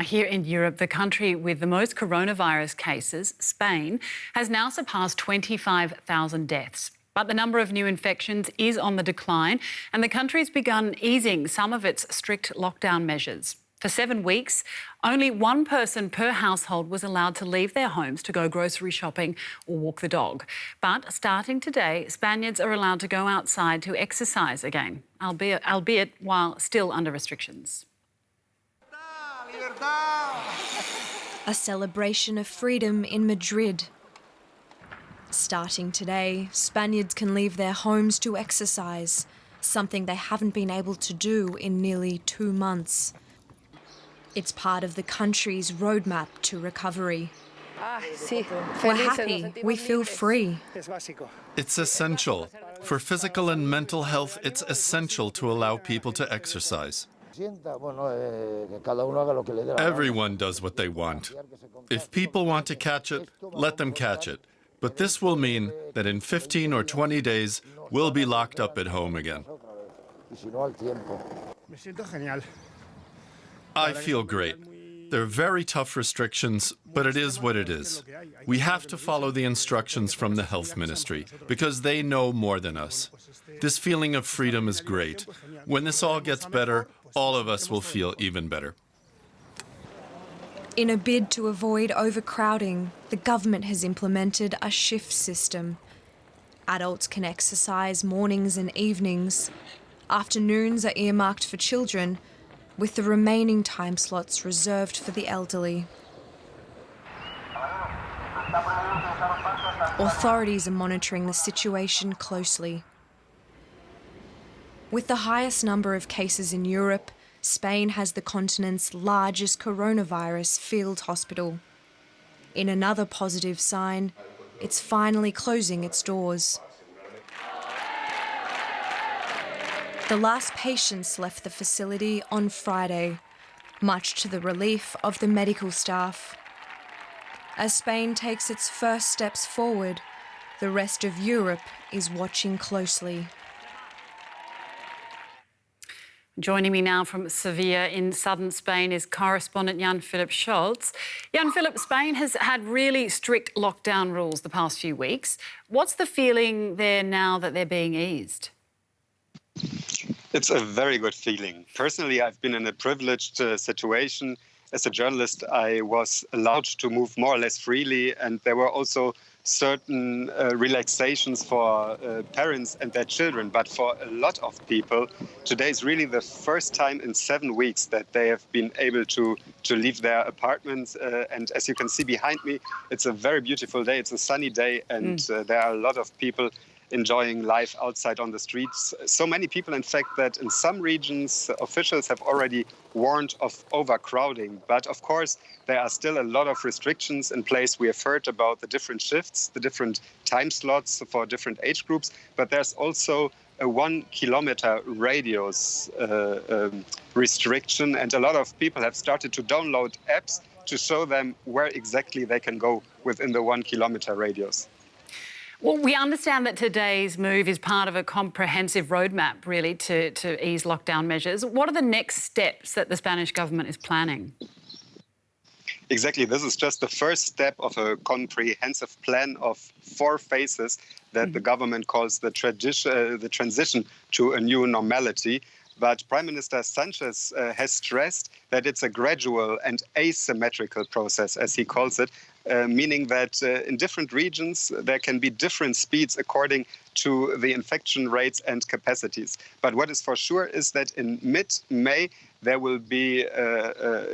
Here in Europe, the country with the most coronavirus cases, Spain, has now surpassed 25,000 deaths. But the number of new infections is on the decline, and the country's begun easing some of its strict lockdown measures. For 7 weeks, only one person per household was allowed to leave their homes to go grocery shopping or walk the dog. But starting today, Spaniards are allowed to go outside to exercise again, albeit while still under restrictions. A celebration of freedom in Madrid. Starting today, Spaniards can leave their homes to exercise, something they haven't been able to do in nearly 2 months. It's part of the country's roadmap to recovery. We're happy, we feel free. It's essential. For physical and mental health, it's essential to allow people to exercise. Everyone does what they want. If people want to catch it, let them catch it. But this will mean that in 15 or 20 days, we'll be locked up at home again. I feel great. They're very tough restrictions, but it is what it is. We have to follow the instructions from the health ministry because they know more than us. This feeling of freedom is great. When this all gets better, all of us will feel even better. In a bid to avoid overcrowding, the government has implemented a shift system. Adults can exercise mornings and evenings. Afternoons are earmarked for children, with the remaining time slots reserved for the elderly. Authorities are monitoring the situation closely. With the highest number of cases in Europe, Spain has the continent's largest coronavirus field hospital. In another positive sign, it's finally closing its doors. The last patients left the facility on Friday, much to the relief of the medical staff. As Spain takes its first steps forward, the rest of Europe is watching closely. Joining me now from Sevilla in southern Spain is correspondent Jan-Philipp Schultz. Jan-Philipp, Spain has had really strict lockdown rules the past few weeks. What's the feeling there now that they're being eased? It's a very good feeling. Personally, I've been in a privileged situation. As a journalist, I was allowed to move more or less freely, and there were also certain relaxations for parents and their children. But for a lot of people, today is really the first time in 7 weeks that they have been able to leave their apartments. And as you can see behind me, it's a very beautiful day. It's a sunny day, and there are a lot of people enjoying life outside on the streets. So many people, in fact, that in some regions, officials have already warned of overcrowding. But of course, there are still a lot of restrictions in place. We have heard about the different shifts, the different time slots for different age groups. But there's also a 1 kilometer radius restriction. And a lot of people have started to download apps to show them where exactly they can go within the 1 kilometer radius. Well, we understand that today's move is part of a comprehensive roadmap, really, to ease lockdown measures. What are the next steps that the Spanish government is planning? Exactly. This is just the first step of a comprehensive plan of 4 phases that the government calls the transition to a new normality. But Prime Minister Sanchez has stressed that it's a gradual and asymmetrical process, as he calls it, meaning that in different regions there can be different speeds according to the infection rates and capacities. But what is for sure is that in mid-May there will be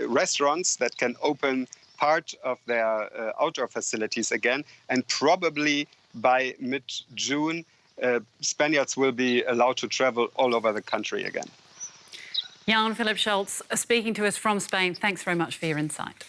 restaurants that can open part of their outdoor facilities again, and probably by mid-June Spaniards will be allowed to travel all over the country again. Jan-Philipp Schultz speaking to us from Spain. Thanks very much for your insight.